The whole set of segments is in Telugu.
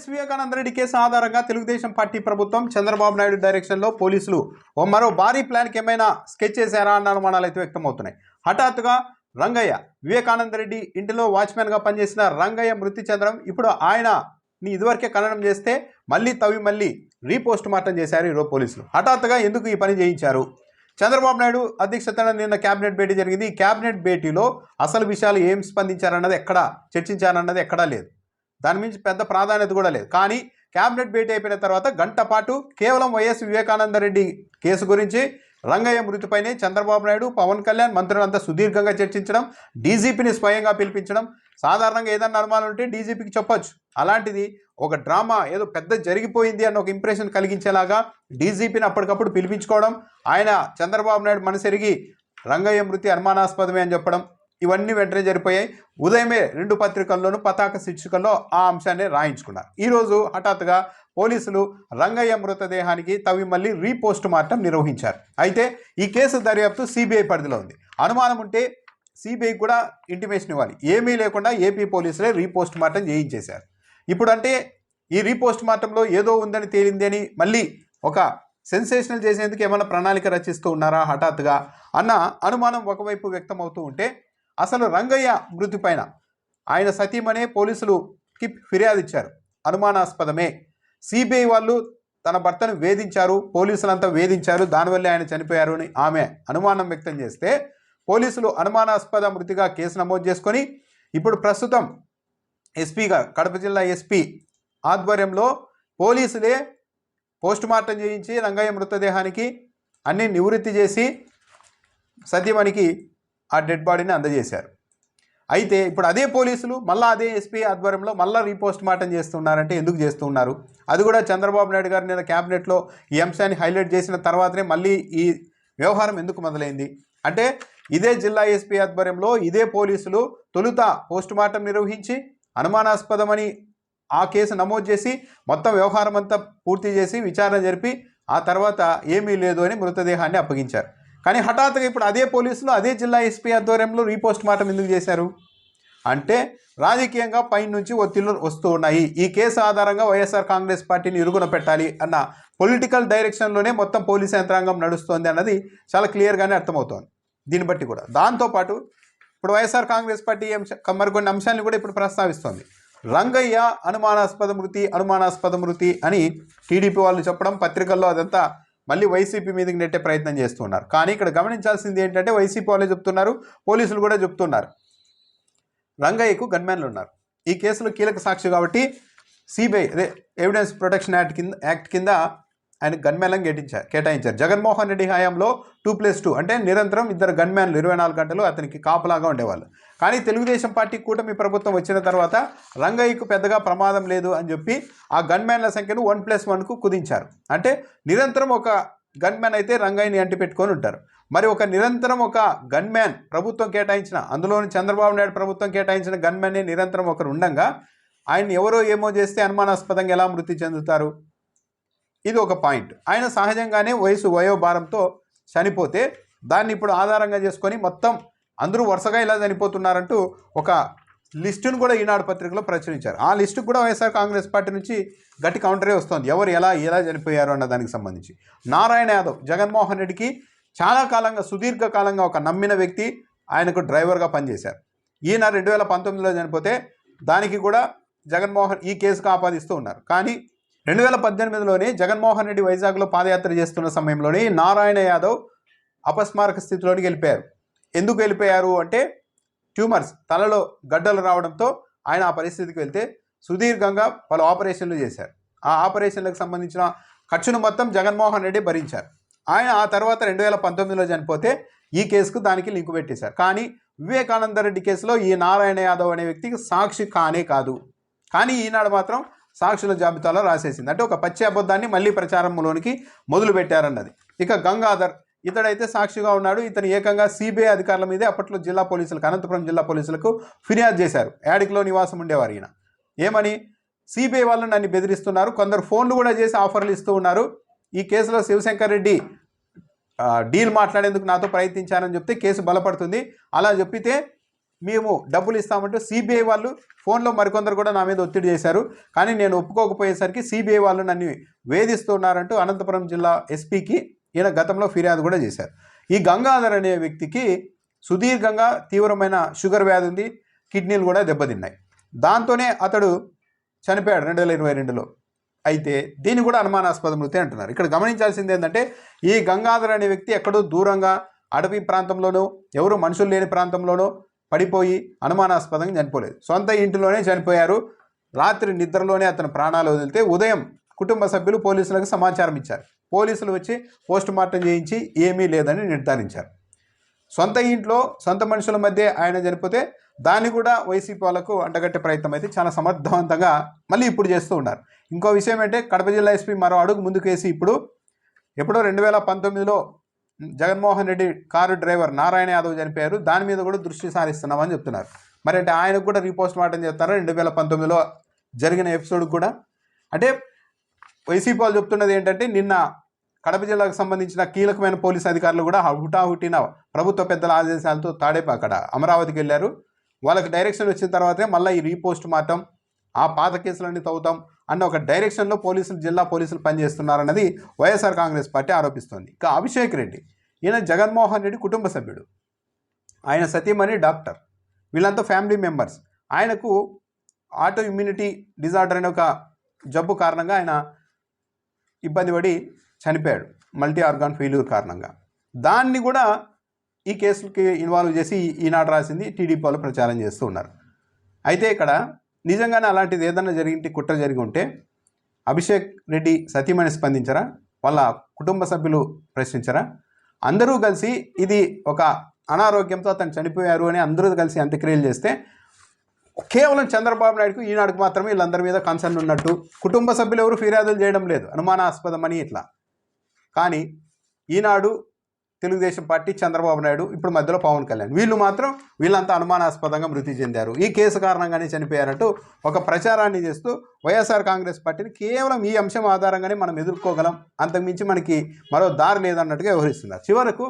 వైఎస్ వివేకానంద రెడ్డి కేసు ఆధారంగా తెలుగుదేశం పార్టీ ప్రభుత్వం చంద్రబాబు నాయుడు డైరెక్షన్లో పోలీసులు మరో భారీ ప్లాన్కి ఏమైనా స్కెచ్ చేశారా అన్న అనుమానాలు అయితే వ్యక్తమవుతున్నాయి. హఠాత్తుగా రంగయ్య, వివేకానంద రెడ్డి ఇంటిలో వాచ్మెన్గా పనిచేసిన రంగయ్య మృతి చెందడం, ఇప్పుడు ఆయనని ఇదివరకే ఖననం చేస్తే మళ్ళీ రీపోస్ట్ మార్టం చేశారు ఈరోజు పోలీసులు. హఠాత్తుగా ఎందుకు ఈ పని చేయించారు? చంద్రబాబు నాయుడు అధ్యక్షతన నిన్న క్యాబినెట్ భేటీ జరిగింది. ఈ క్యాబినెట్ భేటీలో అసలు విషయాలు ఏం స్పందించారన్నది ఎక్కడా చర్చించారన్నది ఎక్కడా లేదు. దాని మించి పెద్ద ప్రాధాన్యత కూడా లేదు. కానీ క్యాబినెట్ భేటీ అయిపోయిన తర్వాత గంట పాటు కేవలం వైఎస్ వివేకానంద రెడ్డి కేసు గురించి, రంగయ్య మృతిపైనే చంద్రబాబు నాయుడు, పవన్ కళ్యాణ్ మంత్రులంతా సుదీర్ఘంగా చర్చించడం, డీజీపీని స్వయంగా పిలిపించడం. సాధారణంగా ఏదన్నా అనుమానం ఉంటే డీజీపీకి చెప్పొచ్చు. అలాంటిది ఒక డ్రామా ఏదో పెద్ద జరిగిపోయింది అన్న ఒక ఇంప్రెషన్ కలిగించేలాగా డీజీపీని అప్పటికప్పుడు పిలిపించుకోవడం, ఆయన చంద్రబాబు నాయుడు మనసెరిగి రంగయ్య మృతి అనుమానాస్పదమే అని చెప్పడం, ఇవన్నీ వెంటనే జరిపోయాయి. ఉదయమే 2 పత్రికల్లోనూ పతాక శీర్షికల్లో ఆ అంశాన్ని రాయించుకున్నారు. ఈరోజు హఠాత్తుగా పోలీసులు రంగయ్య మృతదేహానికి మళ్ళీ రీపోస్ట్ మార్టం నిర్వహించారు. అయితే ఈ కేసు దర్యాప్తు సిబిఐ పరిధిలో ఉంది. అనుమానం ఉంటే సిబిఐ కూడా ఇంటిమేషన్ ఇవ్వాలి. ఏమీ లేకుండా ఏపీ పోలీసులే రీపోస్ట్ మార్టం చేయించేశారు. ఇప్పుడు అంటే ఈ రీపోస్ట్ మార్టంలో ఏదో ఉందని తేలింది అని మళ్ళీ ఒక సెన్సేషనల్ చేసేందుకు ఏమైనా ప్రణాళిక రచిస్తూ ఉన్నారా హఠాత్తుగా అన్న అనుమానం ఒకవైపు వ్యక్తమవుతూ ఉంటే, అసలు రంగయ్య మృతి పైన ఆయన సతీమణే పోలీసులుకి ఫిర్యాదు ఇచ్చారు. అనుమానాస్పదమే, సిబిఐ వాళ్ళు తన భర్తను వేధించారు, పోలీసులంతా వేధించారు, దానివల్లే ఆయన చనిపోయారు అని ఆమె అనుమానం వ్యక్తం చేస్తే, పోలీసులు అనుమానాస్పద మృతిగా కేసు నమోదు చేసుకొని ఇప్పుడు ప్రస్తుతం ఎస్పీగా కడప జిల్లా ఎస్పీ ఆధ్వర్యంలో పోలీసులే పోస్ట్ మార్టం చేయించి రంగయ్య మృతదేహానికి అన్ని నివృత్తి చేసి సతీమణికి ఆ డెడ్ బాడీని అందజేశారు. అయితే ఇప్పుడు అదే పోలీసులు మళ్ళీ అదే ఎస్పీ ఆధ్వర్యంలో మళ్ళీ రీపోస్ట్ మార్టం చేస్తున్నారంటే ఎందుకు చేస్తున్నారు? అది కూడా చంద్రబాబు నాయుడు గారు నిన్న క్యాబినెట్లో ఈ అంశాన్ని హైలైట్ చేసిన తర్వాతనే మళ్ళీ ఈ వ్యవహారం ఎందుకు మొదలైంది అంటే, ఇదే జిల్లా ఎస్పీ ఆధ్వర్యంలో ఇదే పోలీసులు తొలుత పోస్ట్ మార్టం నిర్వహించి అనుమానాస్పదమని ఆ కేసు నమోదు చేసి మొత్తం వ్యవహారం అంతా పూర్తి చేసి విచారణ జరిపి ఆ తర్వాత ఏమీ లేదు అని మృతదేహాన్ని అప్పగించారు. కానీ హఠాత్తుగా ఇప్పుడు అదే పోలీసులు అదే జిల్లా ఎస్పీ ఆధ్వర్యంలో రీపోస్ట్ మార్టం ఎందుకు చేశారు అంటే, రాజకీయంగా పై నుంచి ఒత్తిళ్లు వస్తూ ఉన్నాయి. ఈ కేసు ఆధారంగా వైఎస్ఆర్ కాంగ్రెస్ పార్టీని ఇరుగున పెట్టాలి అన్న పొలిటికల్ డైరెక్షన్లోనే మొత్తం పోలీస్ యంత్రాంగం నడుస్తోంది అన్నది చాలా క్లియర్గానే అర్థమవుతోంది. దీన్ని బట్టి కూడా దాంతోపాటు ఇప్పుడు వైఎస్ఆర్ కాంగ్రెస్ పార్టీ మరికొన్ని అంశాలను కూడా ఇప్పుడు ప్రస్తావిస్తోంది. రంగయ్య అనుమానాస్పద మృతి అని టీడీపీ వాళ్ళు చెప్పడం, పత్రికల్లో అదంతా మళ్ళీ వైసీపీ మీదకి నెట్టే ప్రయత్నం చేస్తున్నారు. కానీ ఇక్కడ గమనించాల్సింది ఏంటంటే, వైసీపీ వాళ్ళే చెప్తున్నారు, పోలీసులు కూడా చెప్తున్నారు, రంగయ్యకు గన్మ్యాన్లు ఉన్నారు. ఈ కేసులో కీలక సాక్షి కాబట్టి సిబిఐ ఎవిడెన్స్ ప్రొటెక్షన్ యాక్ట్ కింద ఆయన గన్మ్యాన్లను కేటాయించారు. జగన్మోహన్ రెడ్డి హయాంలో 2+2 అంటే నిరంతరం 2 గన్మ్యాన్లు 24 గంటలు అతనికి కాపలాగా ఉండేవాళ్ళు. కానీ తెలుగుదేశం పార్టీ కూటమి ప్రభుత్వం వచ్చిన తర్వాత రంగయ్యకు పెద్దగా ప్రమాదం లేదు అని చెప్పి ఆ గన్మ్యాన్ల సంఖ్యను 1+1కు కుదించారు. అంటే నిరంతరం ఒక గన్మ్యాన్ అయితే రంగయ్యని అంటి పెట్టుకొని ఉంటారు. మరి నిరంతరం ఒక గన్మ్యాన్ ప్రభుత్వం కేటాయించిన, అందులోని చంద్రబాబు నాయుడు ప్రభుత్వం కేటాయించిన గన్మ్యాన్నే నిరంతరం ఒకరు ఉండగా ఆయన్ని ఎవరో ఏమో చేస్తే అనుమానాస్పదంగా ఎలా మృతి చెందుతారు? ఇది ఒక పాయింట్. ఆయన సహజంగానే వయోభారంతో చనిపోతే దాన్ని ఇప్పుడు ఆధారంగా చేసుకొని మొత్తం అందరూ వరుసగా ఇలా చనిపోతున్నారంటూ ఒక లిస్టును కూడా ఈనాడు పత్రికలో ప్రచురించారు. ఆ లిస్టుకు కూడా వైఎస్ఆర్ కాంగ్రెస్ పార్టీ నుంచి గట్టి కౌంటరే వస్తుంది, ఎవరు ఎలా చనిపోయారు అన్న దానికి సంబంధించి. నారాయణ యాదవ్ జగన్మోహన్ రెడ్డికి చాలా కాలంగా సుదీర్ఘకాలంగా ఒక నమ్మిన వ్యక్తి, ఆయనకు డ్రైవర్గా పనిచేశారు. ఈయన 2019లో చనిపోతే దానికి కూడా జగన్మోహన్ ఈ కేసుకు ఆపాదిస్తూ ఉన్నారు. కానీ 2018లోనే జగన్మోహన్ రెడ్డి వైజాగ్లో పాదయాత్ర చేస్తున్న సమయంలోనే నారాయణ యాదవ్ అపస్మారక స్థితిలోకి వెళ్ళిపోయారు. ఎందుకు వెళ్ళిపోయారు అంటే, ట్యూమర్స్ తలలో గడ్డలు రావడంతో ఆయన ఆ పరిస్థితికి వెళ్తే సుదీర్ఘంగా పలు ఆపరేషన్లు చేశారు. ఆ ఆపరేషన్లకు సంబంధించిన ఖర్చును మొత్తం జగన్మోహన్ రెడ్డి భరించారు. ఆయన ఆ తర్వాత 2019లో చనిపోతే ఈ కేసుకు దానికి లింకు పెట్టేశారు. కానీ వివేకానంద రెడ్డి కేసులో ఈ నారాయణ యాదవ్ అనే వ్యక్తికి సాక్షి కానే కాదు. కానీ ఈనాడు మాత్రం సాక్షుల జాబితాలో రాసేసింది. అంటే ఒక పచ్చి అబద్ధాన్ని మళ్ళీ ప్రచారంలోనికి మొదలు పెట్టారన్నది. ఇక గంగాధర్ ఇతడైతే సాక్షిగా ఉన్నాడు. ఇతను ఏకంగా సిబిఐ అధికారుల మీదే అప్పట్లో జిల్లా పోలీసులకు, అనంతపురం జిల్లా పోలీసులకు ఫిర్యాదు చేశారు. యాడికిలో నివాసం ఉండేవారు ఈయన. ఏమని, సిబిఐ వాళ్ళు నన్ను బెదిరిస్తున్నారు, కొందరు ఫోన్లు కూడా చేసి ఆఫర్లు ఇస్తూ ఉన్నారు, ఈ కేసులో శివశంకర్ రెడ్డి డీల్ మాట్లాడేందుకు నాతో ప్రయత్నించారని చెప్తే కేసు బలపడుతుంది, అలా చెప్పితే మేము డబ్బులు ఇస్తామంటూ సిబిఐ వాళ్ళు ఫోన్లో మరికొందరు కూడా నా మీద ఒత్తిడి చేశారు. కానీ నేను ఒప్పుకోకపోయేసరికి సిబిఐ వాళ్ళు నన్ను వేధిస్తున్నారంటూ అనంతపురం జిల్లా ఎస్పీకి ఈయన గతంలో ఫిర్యాదు కూడా చేశారు. ఈ గంగాధర్ అనే వ్యక్తికి సుదీర్ఘంగా తీవ్రమైన షుగర్ వ్యాధి ఉంది, కిడ్నీలు కూడా దెబ్బతిన్నాయి. దాంతోనే అతడు చనిపోయాడు 2022లో. అయితే దీన్ని కూడా అనుమానాస్పద మృతి అంటున్నారు. ఇక్కడ గమనించాల్సింది ఏంటంటే ఈ గంగాధర్ అనే వ్యక్తి ఎక్కడో దూరంగా అడవి ప్రాంతంలోనో ఎవరు మనుషులు లేని ప్రాంతంలోనో పడిపోయి అనుమానాస్పదంగా చనిపోలేదు, సొంత ఇంటిలోనే చనిపోయారు. రాత్రి నిద్రలోనే అతను ప్రాణాలు వదిలితే ఉదయం కుటుంబ సభ్యులు పోలీసులకు సమాచారం ఇచ్చారు. పోలీసులు వచ్చి పోస్టుమార్టం చేయించి ఏమీ లేదని నిర్ధారించారు. సొంత ఇంట్లో సొంత మనుషుల మధ్య ఆయన చనిపోతే దాన్ని కూడా వైసీపీ వాళ్ళకు అంటగట్టే ప్రయత్నం అయితే చాలా సమర్థవంతంగా మళ్ళీ ఇప్పుడు చేస్తూ ఉన్నారు. ఇంకో విషయం ఏంటంటే కడప జిల్లా ఎస్పీ మరో అడుగు ముందుకు వేసి ఎప్పుడో 2019లో జగన్మోహన్ రెడ్డి కారు డ్రైవర్ నారాయణ యాదవ్ చనిపోయారు, దాని మీద కూడా దృష్టి సారిస్తున్నామని చెప్తున్నారు. మరి అంటే ఆయనకు కూడా రీపోస్ట్ మార్టం చేస్తారా 2019లో జరిగిన ఎపిసోడ్ కూడా? అంటే వైసీపీ వాళ్ళు చెప్తున్నది ఏంటంటే నిన్న కడప జిల్లాకు సంబంధించిన కీలకమైన పోలీసు అధికారులు కూడా హుటాహుటిన ప్రభుత్వ పెద్దల ఆదేశాలతో అక్కడ అమరావతికి వెళ్ళారు. వాళ్ళకి డైరెక్షన్ వచ్చిన తర్వాతే మళ్ళీ ఈ రీపోస్ట్ మార్టం ఆ పాత కేసులన్నీ తవ్వుతాం అన్న ఒక డైరెక్షన్లో జిల్లా పోలీసులు పనిచేస్తున్నారన్నది వైఎస్ఆర్ కాంగ్రెస్ పార్టీ ఆరోపిస్తోంది. ఇక అభిషేక్ రెడ్డి ఈయన జగన్మోహన్ రెడ్డి కుటుంబ సభ్యుడు, ఆయన సతీమణి డాక్టర్, వీళ్ళంతా ఫ్యామిలీ మెంబర్స్. ఆయనకు ఆటో ఇమ్యూనిటీ డిజార్డర్ అనే ఒక జబ్బు కారణంగా ఆయన ఇబ్బంది పడి చనిపోయాడు, మల్టీ ఆర్గాన్ ఫెయిల్యూర్ కారణంగా. దాన్ని కూడా ఈ కేసులకి ఇన్వాల్వ్ చేసి ఈనాడు రాసింది టీడీపీ వాళ్ళు ప్రచారం చేస్తూ ఉన్నారు. అయితే ఇక్కడ నిజంగానే అలాంటిది ఏదన్నా కుట్ర జరిగి ఉంటే అభిషేక్ రెడ్డి సతీమణి స్పందించరా? వాళ్ళ కుటుంబ సభ్యులు ప్రశ్నించరా? అందరూ కలిసి ఇది ఒక అనారోగ్యంతో అతను చనిపోయారు అని అందరూ కలిసి అంత్యక్రియలు చేస్తే కేవలం చంద్రబాబు నాయుడుకు ఈనాడుకు మాత్రమే వీళ్ళందరి మీద కన్సర్న్ ఉన్నట్టు, కుటుంబ సభ్యులు ఎవరు ఫిర్యాదులు చేయడం లేదు అనుమానాస్పదమని ఇట్లా. కానీ ఈనాడు, తెలుగుదేశం పార్టీ, చంద్రబాబు నాయుడు, ఇప్పుడు మధ్యలో పవన్ కళ్యాణ్, వీళ్ళు మాత్రం వీళ్ళంతా అనుమానాస్పదంగా మృతి చెందారు, ఈ కేసు కారణంగానే చనిపోయారంటూ ఒక ప్రచారాన్ని చేస్తూ వైఎస్ఆర్ కాంగ్రెస్ పార్టీని కేవలం ఈ అంశం ఆధారంగానే మనం ఎదుర్కోగలం, అంతకుమించి మనకి మరో దారి లేదన్నట్టుగా వ్యవహరిస్తున్నారు. చివరకు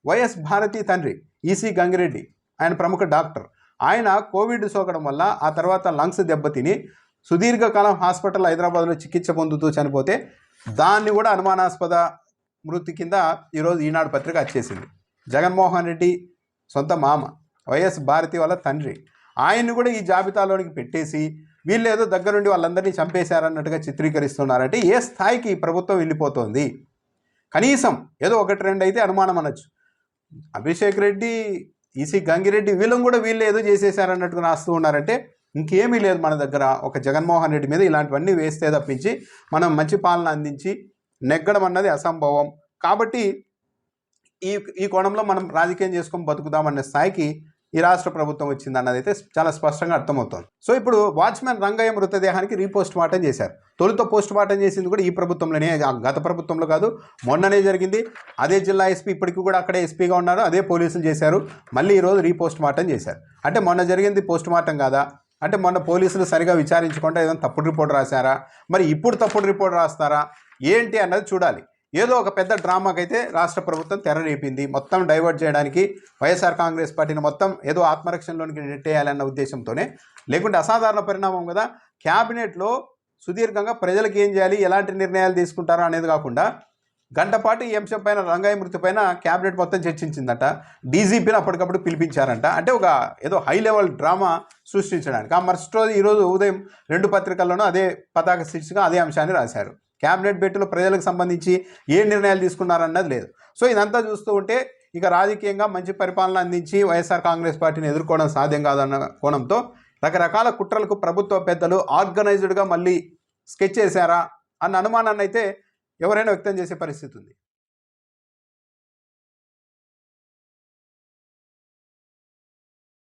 వైఎస్ భారతి తండ్రి ఈసీ గంగిరెడ్డి, ఆయన ప్రముఖ డాక్టర్, ఆయన కోవిడ్ సోకడం వల్ల ఆ తర్వాత లంగ్స్ దెబ్బతిని సుదీర్ఘకాలం హాస్పిటల్ హైదరాబాద్లో చికిత్స పొందుతూ చనిపోతే దాన్ని కూడా అనుమానాస్పద మృతి కింద ఈరోజు ఈనాడు పత్రిక వచ్చేసింది. జగన్మోహన్ రెడ్డి సొంత మామ వైఎస్ భారతి వాళ్ళ తండ్రి, ఆయన్ని కూడా ఈ జాబితాలోనికి పెట్టేసి వీళ్ళేదో దగ్గరుండి వాళ్ళందరినీ చంపేశారన్నట్టుగా చిత్రీకరిస్తున్నారంటే ఏ స్థాయికి ప్రభుత్వం వెళ్ళిపోతుంది? కనీసం ఏదో ఒకటి రెండు అయితే అనుమానం అనొచ్చు. అభిషేక్ రెడ్డి, ఈసీ గంగిరెడ్డి వీళ్ళని కూడా వీళ్ళు ఏదో చేసేసారన్నట్టుగా రాస్తూ ఉన్నారంటే ఇంకేమీ లేదు మన దగ్గర. ఒక జగన్మోహన్ రెడ్డి మీద ఇలాంటివన్నీ వేస్తే తప్పించి మనం మంచి పాలన అందించి నెగ్గడం అన్నది అసంభవం. కాబట్టి ఈ కోణంలో మనం రాజకీయం చేసుకొని బతుకుదామన్న స్థాయికి ఈ రాష్ట్ర ప్రభుత్వం వచ్చిందన్నది అయితే చాలా స్పష్టంగా అర్థమవుతోంది. సో ఇప్పుడు వాచ్మెన్ రంగయ్య మృతదేహానికి రీపోస్ట్ మార్టం చేశారు. తొలుత పోస్ట్ మార్టం చేసింది కూడా ఈ ప్రభుత్వంలోనే, గత ప్రభుత్వంలో కాదు, మొన్ననే జరిగింది. అదే జిల్లా ఎస్పీ, ఇప్పటికి కూడా అక్కడే ఎస్పీగా ఉన్నారు, అదే పోలీసులు చేశారు. మళ్ళీ ఈరోజు రీపోస్ట్ మార్టం చేశారు. అంటే మొన్న జరిగింది పోస్ట్ మార్టం కాదా? అంటే మొన్న పోలీసులు సరిగా విచారించకుండా ఏదైనా తప్పుడు రిపోర్ట్ రాశారా? మరి ఇప్పుడు తప్పుడు రిపోర్ట్ రాస్తారా ఏంటి అన్నది చూడాలి. ఏదో ఒక పెద్ద డ్రామాకైతే రాష్ట్ర ప్రభుత్వం తెరరేపింది, మొత్తం డైవర్ట్ చేయడానికి, వైఎస్ఆర్ కాంగ్రెస్ పార్టీని మొత్తం ఏదో ఆత్మరక్షణలోనికి నెట్టేయాలన్న ఉద్దేశంతోనే. లేకుంటే అసాధారణ పరిణామం కదా. క్యాబినెట్లో సుదీర్ఘంగా ప్రజలకు ఏం చేయాలి, ఎలాంటి నిర్ణయాలు తీసుకుంటారో అనేది కాకుండా గంటపాటు ఈ అంశం పైన, రంగయ్య మృతి పైన క్యాబినెట్ మొత్తం చర్చించిందట. డీజీపీని అప్పటికప్పుడు పిలిపించారంట. అంటే ఒక ఏదో హై లెవెల్ డ్రామా సృష్టించడానికి. ఆ మరుసటి రోజు ఈరోజు ఉదయం 2 పత్రికల్లోనూ అదే పతాక శీర్షికగా అదే అంశాన్ని రాశారు. క్యాబినెట్ భేటీలో ప్రజలకు సంబంధించి ఏ నిర్ణయాలు తీసుకున్నారన్నది లేదు. సో ఇదంతా చూస్తూ ఉంటే ఇక రాజకీయంగా మంచి పరిపాలన అందించి వైఎస్ఆర్ కాంగ్రెస్ పార్టీని ఎదుర్కోవడం సాధ్యం కాదన్న కోణంతో రకరకాల కుట్రలకు ప్రభుత్వ పెద్దలు ఆర్గనైజ్డ్గా మళ్ళీ స్కెచ్ చేశారా అన్న అనుమానాన్ని అయితే ఎవరైనా వ్యక్తం చేసే పరిస్థితి ఉంది.